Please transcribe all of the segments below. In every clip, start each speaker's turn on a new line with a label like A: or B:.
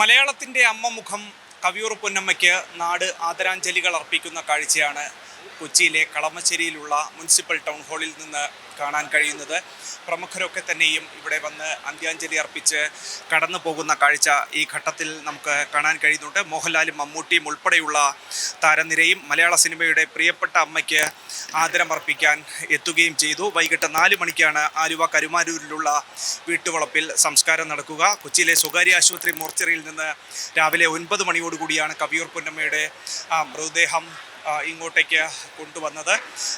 A: മലയാളത്തിൻ്റെ അമ്മമുഖം കവിയൂർ പൊന്നമ്മയ്ക്ക് നാട് ആദരാഞ്ജലികൾ അർപ്പിക്കുന്ന കാഴ്ചയാണ് കൊച്ചിയിലെ കളമശ്ശേരിയിലുള്ള മുനിസിപ്പൽ ടൗൺ ഹാളിൽ നിന്ന് കാണാൻ കഴിയുന്നത്. പ്രമുഖരൊക്കെ തന്നെയും ഇവിടെ വന്ന് അന്ത്യാഞ്ജലി അർപ്പിച്ച് കടന്നു പോകുന്ന കാഴ്ച ഈ ഘട്ടത്തിൽ നമുക്ക് കാണാൻ കഴിയുന്നുണ്ട്. മോഹൻലാലും മമ്മൂട്ടിയും ഉൾപ്പെടെയുള്ള താരനിരയും മലയാള സിനിമയുടെ പ്രിയപ്പെട്ട അമ്മയ്ക്ക് ആദരമർപ്പിക്കാൻ എത്തുകയും ചെയ്തു. വൈകിട്ട് 4 മണിക്കാണ് ആലുവ കരുമാരൂരിലുള്ള വീട്ടുവളപ്പിൽ സംസ്കാരം നടക്കുക. കൊച്ചിയിലെ സ്വകാര്യ ആശുപത്രി മോർച്ചറിയിൽ നിന്ന് രാവിലെ 9 മണിയോടുകൂടിയാണ് കവിയൂർ പൊന്നമ്മയുടെ മൃതദേഹം ഇങ്ങോട്ടേക്ക് കൊണ്ടുവന്നത്.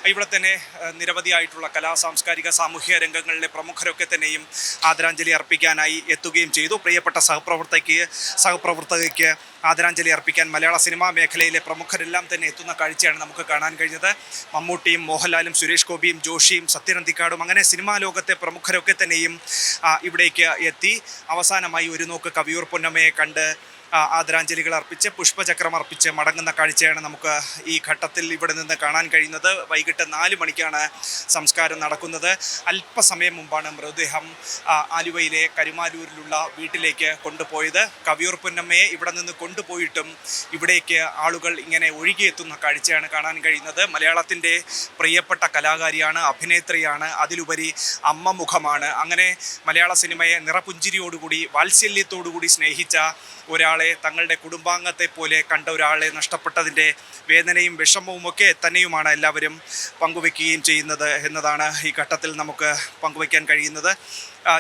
A: ഇവിടെ തന്നെ നിരവധിയായിട്ടുള്ള സാംസ്കാരിക സാമൂഹ്യ രംഗങ്ങളിലെ പ്രമുഖരൊക്കെ തന്നെയും ആദരാഞ്ജലി അർപ്പിക്കാനായി എത്തുകയും ചെയ്തു. പ്രിയപ്പെട്ട സഹപ്രവർത്തകയ്ക്ക് ആദരാഞ്ജലി അർപ്പിക്കാൻ മലയാള സിനിമാ മേഖലയിലെ പ്രമുഖരെല്ലാം തന്നെ എത്തുന്ന കാഴ്ചയാണ് നമുക്ക് കാണാൻ കഴിഞ്ഞത്. മമ്മൂട്ടിയും മോഹൻലാലും സുരേഷ് ഗോപിയും ജോഷിയും സത്യനന്ദിക്കാടും അങ്ങനെ സിനിമാ ലോകത്തെ പ്രമുഖരൊക്കെ തന്നെയും ഇവിടേക്ക് എത്തി അവസാനമായി ഒരു നോക്ക് കവിയൂർ പൊന്നമ്മയെ കണ്ട് ആദരാഞ്ജലികൾ അർപ്പിച്ച് പുഷ്പചക്രം അർപ്പിച്ച് മടങ്ങുന്ന കാഴ്ചയാണ് നമുക്ക് ഈ ഘട്ടത്തിൽ ഇവിടെ നിന്ന് കാണാൻ കഴിയുന്നത്. വൈകിട്ട് 4 മണിക്കാണ് സംസ്കാരം നടക്കുന്നത്. അല്പസമയം മുമ്പാണ് മൃതദേഹം ആലുവയിലെ കരുമാരൂരിലുള്ള വീട്ടിലേക്ക് കൊണ്ടുപോയത്. കവിയൂർ പൊന്നമ്മയെ ഇവിടെ നിന്ന് കൊണ്ടുപോയിട്ടും ഇവിടേക്ക് ആളുകൾ ഇങ്ങനെ ഒഴുകിയെത്തുന്ന കാഴ്ചയാണ് കാണാൻ കഴിയുന്നത്. മലയാളത്തിൻ്റെ പ്രിയപ്പെട്ട കലാകാരിയാണ്, അഭിനേത്രിയാണ്, അതിലുപരി അമ്മ മുഖമാണ്. അങ്ങനെ മലയാള സിനിമയെ നിറപുഞ്ചിരിയോടുകൂടി വാത്സല്യത്തോടുകൂടി സ്നേഹിച്ച ഒരാളെ, തങ്ങളുടെ കുടുംബാംഗത്തെ പോലെ കണ്ട ഒരാളെ നഷ്ടപ്പെട്ടതിൻ്റെ വേദനയും വിഷമവും ഒക്കെ തന്നെയുമാണ് എല്ലാവരും പങ്കുവെക്കുകയും ചെയ്യുന്നത് എന്നതാണ് ഈ ഘട്ടത്തിൽ നമുക്ക് പങ്കുവയ്ക്കാൻ കഴിയുന്നത്.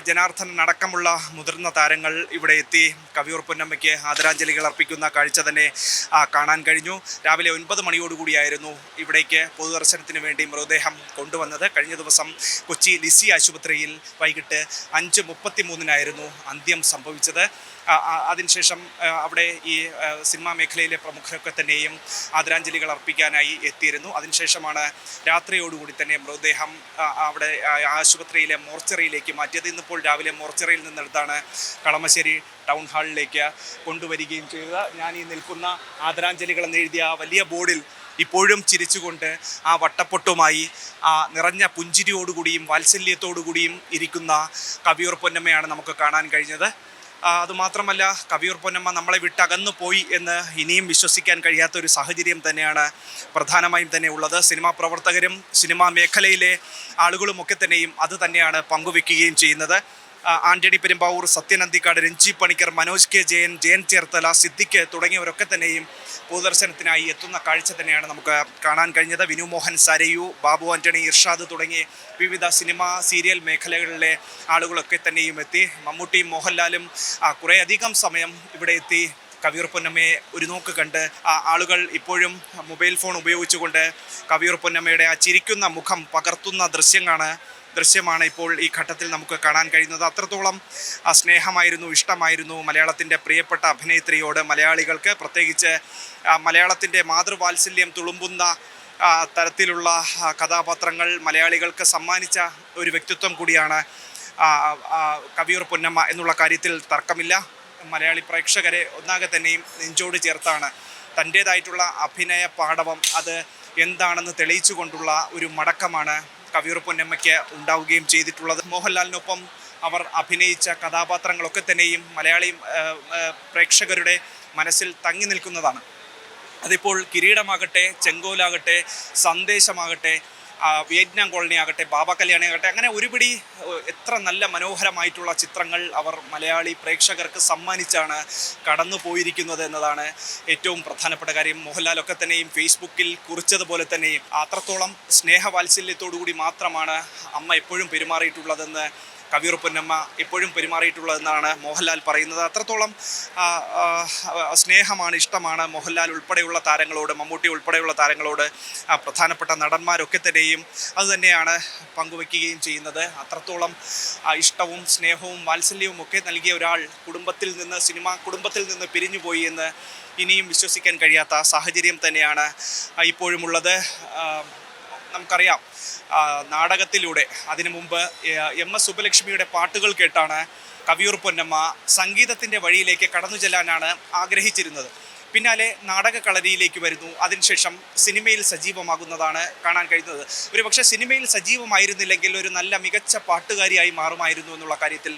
A: ജനാർദ്ദനൻ അടക്കമുള്ള മുതിർന്ന താരങ്ങൾ ഇവിടെ എത്തി കവിയൂർ പൊന്നമ്മയ്ക്ക് ആദരാഞ്ജലികൾ അർപ്പിക്കുന്ന കാഴ്ച തന്നെ കാണാൻ കഴിഞ്ഞു. രാവിലെ 9 മണിയോടുകൂടിയായിരുന്നു ഇവിടേക്ക് പൊതുദർശനത്തിന് വേണ്ടി മൃതദേഹം കൊണ്ടുവന്നത്. കഴിഞ്ഞ ദിവസം കൊച്ചി ലിസി ആശുപത്രിയിൽ വൈകിട്ട് 5:33 അന്ത്യം സംഭവിച്ചത്. അതിനുശേഷം അവിടെ ഈ സിനിമാ മേഖലയിലെ പ്രമുഖരൊക്കെ തന്നെയും ആദരാഞ്ജലികൾ അർപ്പിക്കാനായി എത്തിയിരുന്നു. അതിനുശേഷമാണ് രാത്രിയോടുകൂടി തന്നെ മൃതദേഹം അവിടെ ആശുപത്രിയിലെ മോർച്ചറിയിലേക്ക് മാറ്റിയത്. ഇന്നിപ്പോൾ രാവിലെ മോർച്ചറിയിൽ നിന്നെടുത്താണ് കളമശ്ശേരി ടൗൺ ഹാളിലേക്ക് കൊണ്ടുവരികയും ചെയ്തത്. ഞാൻ ഈ നിൽക്കുന്ന ആദരാഞ്ജലികൾ എന്നെഴുതിയ വലിയ ബോർഡിൽ ഇപ്പോഴും ചിരിച്ചുകൊണ്ട് ആ വട്ടപ്പൊട്ടുമായി നിറഞ്ഞ പുഞ്ചിരിയോടുകൂടിയും വാത്സല്യത്തോടുകൂടിയും ഇരിക്കുന്ന കവിയൂർ പൊന്നമ്മയാണ് നമുക്ക് കാണാൻ കഴിഞ്ഞത്. അതുമാത്രമല്ല, കവിയൂർ പൊന്നമ്മ നമ്മളെ വിട്ടകന്നു പോയി എന്ന് ഇനിയും വിശ്വസിക്കാൻ കഴിയാത്തൊരു സാഹചര്യം തന്നെയാണ് പ്രധാനമായും തന്നെ ഉള്ളത്. സിനിമാ പ്രവർത്തകരും സിനിമാ മേഖലയിലെ ആളുകളുമൊക്കെ തന്നെയും അത് തന്നെയാണ് പങ്കുവെക്കുകയും ചെയ്യുന്നത്. ആന്റണി പെരുമ്പാവൂർ, സത്യനന്ദിക്കാട്, രഞ്ജി പണിക്കർ, മനോജ് കെ ജയൻ, ജയൻ ചേർത്തല, സിദ്ദിഖ് തുടങ്ങിയവരൊക്കെ തന്നെയും പൊതുദർശനത്തിനായി എത്തുന്ന കാഴ്ച തന്നെയാണ് നമുക്ക് കാണാൻ കഴിഞ്ഞത്. വിനു മോഹൻ, സരയു, ബാബു ആന്റണി, ഇർഷാദ് തുടങ്ങി വിവിധ സിനിമ സീരിയൽ മേഖലകളിലെ ആളുകളൊക്കെ തന്നെയും എത്തി. മമ്മൂട്ടിയും മോഹൻലാലും കുറേയധികം സമയം ഇവിടെ എത്തി കവിയൂർ പൊന്നമ്മയെ ഒരു നോക്ക് കണ്ട് ആളുകൾ ഇപ്പോഴും മൊബൈൽ ഫോൺ ഉപയോഗിച്ചുകൊണ്ട് കവിയൂർ പൊന്നമ്മയുടെ ആ ചിരിക്കുന്ന മുഖം പകർത്തുന്ന ദൃശ്യമാണ് ഇപ്പോൾ ഈ ഘട്ടത്തിൽ നമുക്ക് കാണാൻ കഴിയുന്നത്. അത്രത്തോളം സ്നേഹമായിരുന്നു, ഇഷ്ടമായിരുന്നു മലയാളത്തിൻ്റെ പ്രിയപ്പെട്ട അഭിനേത്രിയോട് മലയാളികൾക്ക്. പ്രത്യേകിച്ച് മലയാളത്തിൻ്റെ മാതൃവാത്സല്യം തുളുമ്പുന്ന തരത്തിലുള്ള കഥാപാത്രങ്ങൾ മലയാളികൾക്ക് സമ്മാനിച്ച ഒരു വ്യക്തിത്വം കൂടിയാണ് കവിയൂർ പൊന്നമ്മ എന്നുള്ള കാര്യത്തിൽ തർക്കമില്ല. മലയാളി പ്രേക്ഷകരെ ഒന്നാകെ തന്നെയും നെഞ്ചോട് ചേർത്താണ് തൻ്റേതായിട്ടുള്ള അഭിനയ പാടവം അത് എന്താണെന്ന് തെളിയിച്ചുകൊണ്ടുള്ള ഒരു മടക്കമാണ് കവിയൂർ പൊന്നമ്മയ്ക്ക് ഉണ്ടാവുകയും ചെയ്തിട്ടുള്ളത്. മോഹൻലാലിനൊപ്പം അവർ അഭിനയിച്ച കഥാപാത്രങ്ങളൊക്കെ തന്നെയും മലയാളി പ്രേക്ഷകരുടെ മനസ്സിൽ തങ്ങി നിൽക്കുന്നതാണ്. അതിപ്പോൾ കിരീടമാകട്ടെ, ചെങ്കോലാകട്ടെ, സന്ദേശമാകട്ടെ, വിയറ്റ്നാം കോളനി ആകട്ടെ, ബാബ കല്യാണി ആകട്ടെ, അങ്ങനെ ഒരുപിടി എത്ര നല്ല മനോഹരമായിട്ടുള്ള ചിത്രങ്ങൾ അവർ മലയാളി പ്രേക്ഷകർക്ക് സമ്മാനിച്ചാണ് കടന്നു പോയിരിക്കുന്നത് എന്നതാണ് ഏറ്റവും പ്രധാനപ്പെട്ട കാര്യം. മോഹൻലാലൊക്കെ തന്നെയും ഫേസ്ബുക്കിൽ കുറിച്ചതുപോലെ തന്നെയും അത്രത്തോളം സ്നേഹവാത്സല്യത്തോടുകൂടി മാത്രമാണ് അമ്മ എപ്പോഴും പെരുമാറിയിട്ടുള്ളതെന്ന് കവിയൂർ പൊന്നമ്മ എപ്പോഴും പെരുമാറിയിട്ടുള്ളതെന്നാണ് മോഹൻലാൽ പറയുന്നത്. അത്രത്തോളം സ്നേഹമാണ്, ഇഷ്ടമാണ് മോഹൻലാൽ ഉൾപ്പെടെയുള്ള താരങ്ങളോട്, മമ്മൂട്ടി ഉൾപ്പെടെയുള്ള താരങ്ങളോട് പ്രധാനപ്പെട്ട നടന്മാരൊക്കെ തന്നെയും അതുതന്നെയാണ് പങ്കുവയ്ക്കുകയും ചെയ്യുന്നത്. അത്രത്തോളം ഇഷ്ടവും സ്നേഹവും വാത്സല്യവും ഒക്കെ നൽകിയ ഒരാൾ സിനിമാ കുടുംബത്തിൽ നിന്ന് പിരിഞ്ഞുപോയി എന്ന് ഇനിയും വിശ്വസിക്കാൻ കഴിയാത്ത സാഹചര്യം തന്നെയാണ് ഇപ്പോഴുമുള്ളത്. നമുക്കറിയാം, നാടകത്തിലൂടെ അതിനു മുമ്പ് MS സുബ്ബലക്ഷ്മിയുടെ പാട്ടുകൾ കേട്ടാണ് കവിയൂർ പൊന്നമ്മ സംഗീതത്തിൻ്റെ വഴിയിലേക്ക് കടന്നു ചെല്ലാനാണ് ആഗ്രഹിച്ചിരുന്നത്. പിന്നാലെ നാടകകളരിയിലേക്ക് വരുന്നു. അതിനുശേഷം സിനിമയിൽ സജീവമാകുന്നതാണ് കാണാൻ കഴിയുന്നത്. ഒരു പക്ഷേ സിനിമയിൽ സജീവമായിരുന്നില്ലെങ്കിൽ ഒരു നല്ല മികച്ച പാട്ടുകാരിയായി മാറുമായിരുന്നു എന്നുള്ള കാര്യത്തിൽ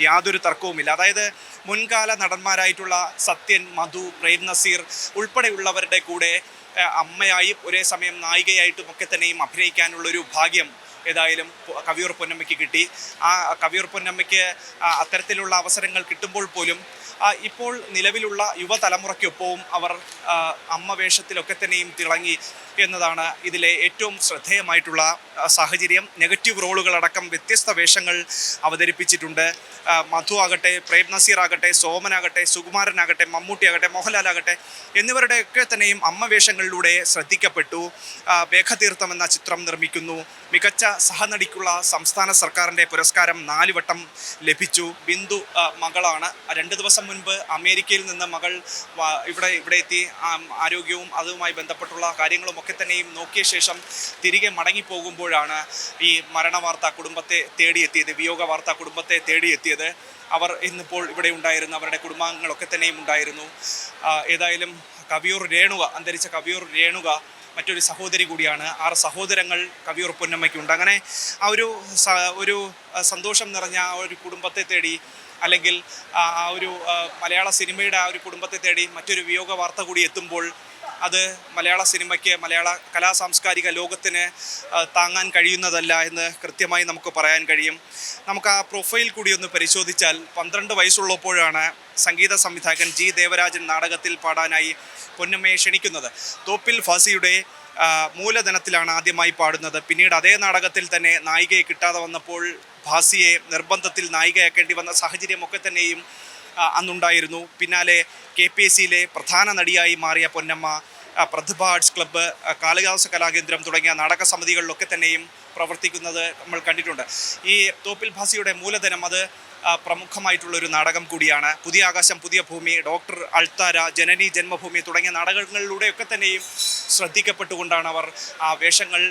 A: യാതൊരു തർക്കവുമില്ല. അതായത് മുൻകാല നടന്മാരായിട്ടുള്ള സത്യൻ, മധു, പ്രേം നസീർ ഉൾപ്പെടെയുള്ളവരുടെ കൂടെ അമ്മയായും ഒരേ സമയം നായികയായിട്ടും ഒക്കെ തന്നെയും അഭിനയിക്കാനുള്ളൊരു ഭാഗ്യം ഏതായാലും കവിയൂർ പൊന്നമ്മയ്ക്ക് കിട്ടി. ആ കവിയൂർ പൊന്നമ്മയ്ക്ക് അത്തരത്തിലുള്ള അവസരങ്ങൾ കിട്ടുമ്പോൾ പോലും ഇപ്പോൾ നിലവിലുള്ള യുവതലമുറയ്ക്കൊപ്പവും അവർ അമ്മ വേഷത്തിലൊക്കെ തന്നെയും തിളങ്ങി എന്നതാണ് ഇതിലെ ഏറ്റവും ശ്രദ്ധേയമായിട്ടുള്ള സാഹചര്യം. നെഗറ്റീവ് റോളുകളടക്കം വ്യത്യസ്ത വേഷങ്ങൾ അവതരിപ്പിച്ചിട്ടുണ്ട്. മധു ആകട്ടെ, പ്രേം നസീർ ആകട്ടെ, സോമനാകട്ടെ, സുകുമാരനാകട്ടെ, മമ്മൂട്ടിയാകട്ടെ, മോഹൻലാലാകട്ടെ എന്നിവരുടെയൊക്കെ തന്നെയും അമ്മ വേഷങ്ങളിലൂടെ ശ്രദ്ധിക്കപ്പെട്ടു. മേഘതീർത്ഥം എന്ന ചിത്രം നിർമ്മിക്കുന്നു. മികച്ച സഹനടിക്കുള്ള സംസ്ഥാന സർക്കാരിൻ്റെ പുരസ്കാരം 4 വട്ടം ലഭിച്ചു. ബിന്ദു മകളാണ്. 2 ദിവസം മുൻപ് അമേരിക്കയിൽ നിന്ന് മകൾ ഇവിടെ എത്തി ആരോഗ്യവും അതുമായി ബന്ധപ്പെട്ടുള്ള കാര്യങ്ങളും ഒക്കെ തന്നെയും നോക്കിയ ശേഷം തിരികെ മടങ്ങിപ്പോകുമ്പോഴാണ് ഈ മരണവാർത്ത കുടുംബത്തെ തേടിയെത്തിയത്, വിയോഗ വാർത്ത കുടുംബത്തെ തേടിയെത്തിയത്. അവർ ഇന്നിപ്പോൾ ഇവിടെ ഉണ്ടായിരുന്നു, അവരുടെ കുടുംബാംഗങ്ങളൊക്കെ തന്നെയും ഉണ്ടായിരുന്നു. ഏതായാലും കവിയൂർ രേണുക, അന്തരിച്ച കവിയൂർ രേണുക മറ്റൊരു സഹോദരി കൂടിയാണ്. 6 സഹോദരങ്ങൾ കവിയൂർ പൊന്നമ്മയ്ക്കുണ്ട്. അങ്ങനെ ആ ഒരു സന്തോഷം നിറഞ്ഞ ആ ഒരു കുടുംബത്തെ തേടി, അല്ലെങ്കിൽ ആ ഒരു മലയാള സിനിമയുടെ ആ ഒരു കുടുംബത്തെ തേടി മറ്റൊരു വിയോഗ വാർത്ത കൂടി എത്തുമ്പോൾ അത് മലയാള സിനിമയ്ക്ക്, മലയാള കലാ സാംസ്കാരിക ലോകത്തിന് താങ്ങാൻ കഴിയുന്നതല്ല എന്ന് കൃത്യമായി നമുക്ക് പറയാൻ കഴിയും. നമുക്ക് ആ പ്രൊഫൈൽ കൂടി ഒന്ന് പരിശോധിച്ചാൽ 12 വയസ്സുള്ളപ്പോഴാണ് സംഗീത സംവിധായകൻ ജി ദേവരാജൻ നാടകത്തിൽ പാടാനായി പൊന്നമ്മയെ ക്ഷണിക്കുന്നത്. തോപ്പിൽ ഫാസിയുടെ മൂലധനത്തിലാണ് ആദ്യമായി പാടുന്നത്. പിന്നീട് അതേ നാടകത്തിൽ തന്നെ നായികയെ കിട്ടാതെ വന്നപ്പോൾ ഭാസിയെ നിർബന്ധത്തിൽ നായികയാക്കേണ്ടി വന്ന സാഹചര്യമൊക്കെ തന്നെയും അന്നുണ്ടായിരുന്നു. പിന്നാലെ KPSCയിലെ പ്രധാന നടിയായി മാറിയ പൊന്നമ്മ പ്രതിഭ ആർട്സ് ക്ലബ്ബ്, കാളിദാസ കലാകേന്ദ്രം തുടങ്ങിയ നാടക സമിതികളിലൊക്കെ തന്നെയും പ്രവർത്തിക്കുന്നത് നമ്മൾ കണ്ടിട്ടുണ്ട്. ഈ തോപ്പിൽ ഭാസിയുടെ മൂലധനം അത് പ്രമുഖമായിട്ടുള്ളൊരു നാടകം കൂടിയാണ്. പുതിയ ആകാശം പുതിയ ഭൂമി, ഡോക്ടർ അൾത്താര, ജനനി ജന്മഭൂമി തുടങ്ങിയ നാടകങ്ങളിലൂടെയൊക്കെ തന്നെയും ശ്രദ്ധിക്കപ്പെട്ടുകൊണ്ടാണ് അവർ ആ വേഷങ്ങൾ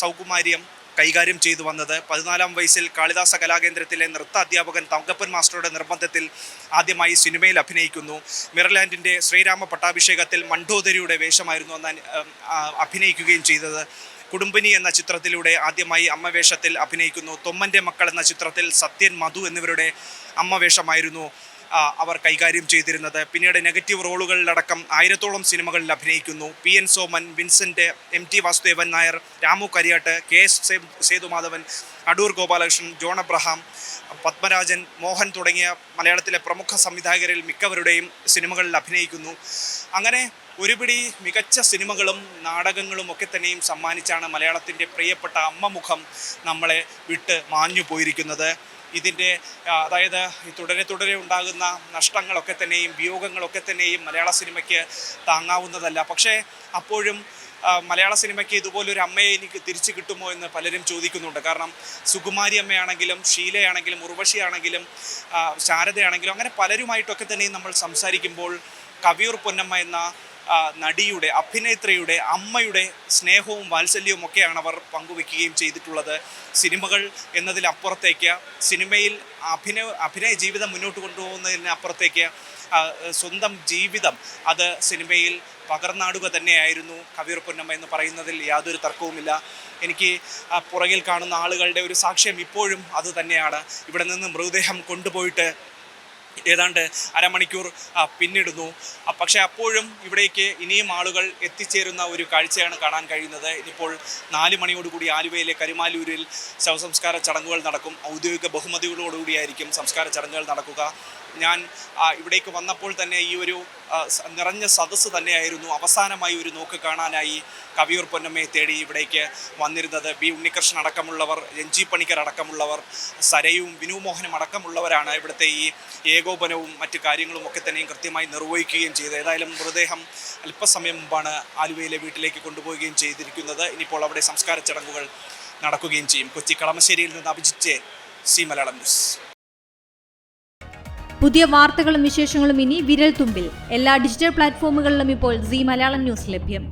A: സൗകുമാര്യം കൈകാര്യം ചെയ്തു വന്നത്. 14-ാം വയസ്സിൽ കാളിദാസ കലാകേന്ദ്രത്തിലെ നൃത്ത അധ്യാപകൻ തങ്കപ്പൻ മാസ്റ്ററുടെ നിർബന്ധത്തിൽ ആദ്യമായി സിനിമയിൽ അഭിനയിക്കുന്നു. മിറലാൻഡിൻ്റെ ശ്രീരാമ പട്ടാഭിഷേകത്തിൽ മണ്ഡോദരിയുടെ വേഷമായിരുന്നു അന്ന് അഭിനയിക്കുകയും ചെയ്തത്. കുടുംബിനി എന്ന ചിത്രത്തിലൂടെ ആദ്യമായി അമ്മവേഷത്തിൽ അഭിനയിക്കുന്നു. തൊമ്മൻ്റെ മക്കൾ എന്ന ചിത്രത്തിൽ സത്യൻ, മധു എന്നിവരുടെ അമ്മവേഷമായിരുന്നു അവർ കൈകാര്യം ചെയ്തിരുന്നത്. പിന്നീട് നെഗറ്റീവ് റോളുകളിലടക്കം 1000-ഓളം സിനിമകളിൽ അഭിനയിക്കുന്നു. PN Soman, Vincent, MT Vasudevan Nair, Ramu Kariat, KS Sethumadhavan, Adoor Gopalakrishnan, John Abraham, Padmarajan, Mohan തുടങ്ങിയ മലയാളത്തിലെ പ്രമുഖ സംവിധായകരിൽ മിക്കവരുടെയും സിനിമകളിൽ അഭിനയിക്കുന്നു. അങ്ങനെ ഒരുപിടി മികച്ച സിനിമകളും നാടകങ്ങളും ഒക്കെ തന്നെയും സമ്മാനിച്ചാണ് മലയാളത്തിൻ്റെ പ്രിയപ്പെട്ട അമ്മമുഖം നമ്മളെ വിട്ട് മാഞ്ഞു പോയിരിക്കുന്നത്. ഇതിൻ്റെ അതായത് തുടരെ ഉണ്ടാകുന്ന നഷ്ടങ്ങളൊക്കെ തന്നെയും വിയോഗങ്ങളൊക്കെ തന്നെയും മലയാള സിനിമയ്ക്ക് താങ്ങാവുന്നതല്ല. പക്ഷേ അപ്പോഴും മലയാള സിനിമയ്ക്ക് ഇതുപോലൊരു അമ്മയെ എനിക്ക് തിരിച്ചു കിട്ടുമോ എന്ന് പലരും ചോദിക്കുന്നുണ്ട്. കാരണം സുകുമാരി അമ്മയാണെങ്കിലും, ഷീലയാണെങ്കിലും, ഉർവശിയാണെങ്കിലും, ശാരദയാണെങ്കിലും അങ്ങനെ പലരുമായിട്ടൊക്കെ തന്നെയും നമ്മൾ സംസാരിക്കുമ്പോൾ കവിയൂർ പൊന്നമ്മ എന്ന നടിയുടെ, അഭിനേത്രിയുടെ, അമ്മയുടെ സ്നേഹവും വാത്സല്യവും ഒക്കെയാണ് അവർ പങ്കുവെക്കുകയും ചെയ്തിട്ടുള്ളത്. സിനിമകൾ എന്നതിലപ്പുറത്തേക്ക്, സിനിമയിൽ അഭിനയ ജീവിതം മുന്നോട്ട് കൊണ്ടുപോകുന്നതിനപ്പുറത്തേക്ക് സ്വന്തം ജീവിതം അത് സിനിമയിൽ പകർന്നാടുക തന്നെയായിരുന്നു കവിയൂർ പൊന്നമ്മ എന്ന് പറയുന്നതിൽ യാതൊരു തർക്കവുമില്ല. എനിക്ക് പുറകിൽ കാണുന്ന ആളുകളുടെ ഒരു സാക്ഷ്യം ഇപ്പോഴും അത് തന്നെയാണ്. ഇവിടെ നിന്ന് മൃതദേഹം കൊണ്ടുപോയിട്ട് ഏതാണ്ട് അരമണിക്കൂർ പിന്നിടുന്നു. പക്ഷേ അപ്പോഴും ഇവിടേക്ക് ഇനിയും ആളുകൾ എത്തിച്ചേരുന്ന ഒരു കാഴ്ചയാണ് കാണാൻ കഴിയുന്നത്. ഇനിയിപ്പോൾ 4 മണിയോടുകൂടി ആലുവയിലെ കരുമാലൂരിൽ ശവസംസ്കാര ചടങ്ങുകൾ നടക്കും. ഔദ്യോഗിക ബഹുമതികളോടുകൂടിയായിരിക്കും സംസ്കാര ചടങ്ങുകൾ നടക്കുക. ഞാൻ ഇവിടേക്ക് വന്നപ്പോൾ തന്നെ ഈ ഒരു നിറഞ്ഞ സദസ്സ് തന്നെയായിരുന്നു അവസാനമായി ഒരു നോക്ക് കാണാനായി കവിയൂർ പൊന്നമ്മയെ തേടി ഇവിടേക്ക് വന്നിരുന്നത്. B. ഉണ്ണികൃഷ്ണൻ അടക്കമുള്ളവർ, രഞ്ജി പണിക്കർ അടക്കമുള്ളവർ, സരയും വിനു മോഹനും അടക്കമുള്ളവരാണ് ഇവിടുത്തെ ഈ ഏകോപനവും മറ്റു കാര്യങ്ങളും ഒക്കെ തന്നെയും കൃത്യമായി നിർവഹിക്കുകയും ചെയ്തത്. ഏതായാലും മൃതദേഹം അല്പസമയം മുമ്പാണ് ആലുവയിലെ വീട്ടിലേക്ക് കൊണ്ടുപോവുകയും ചെയ്തിരിക്കുന്നത്. ഇനിയിപ്പോൾ അവിടെ സംസ്കാര ചടങ്ങുകൾ നടക്കുകയും ചെയ്യും. കൊച്ചി കളമശ്ശേരിയിൽ നിന്ന് അഭിജിത്ത്, സി മലയാളം ന്യൂസ്.
B: പുതിയ വാർത്തകളും വിശേഷങ്ങളും ഇനി വിരൽ തുമ്പിൽ. എല്ലാ ഡിജിറ്റൽ പ്ലാറ്റ്ഫോമുകളിലും ഇപ്പോൾ സി മലയാളം ന്യൂസ് ലഭ്യം.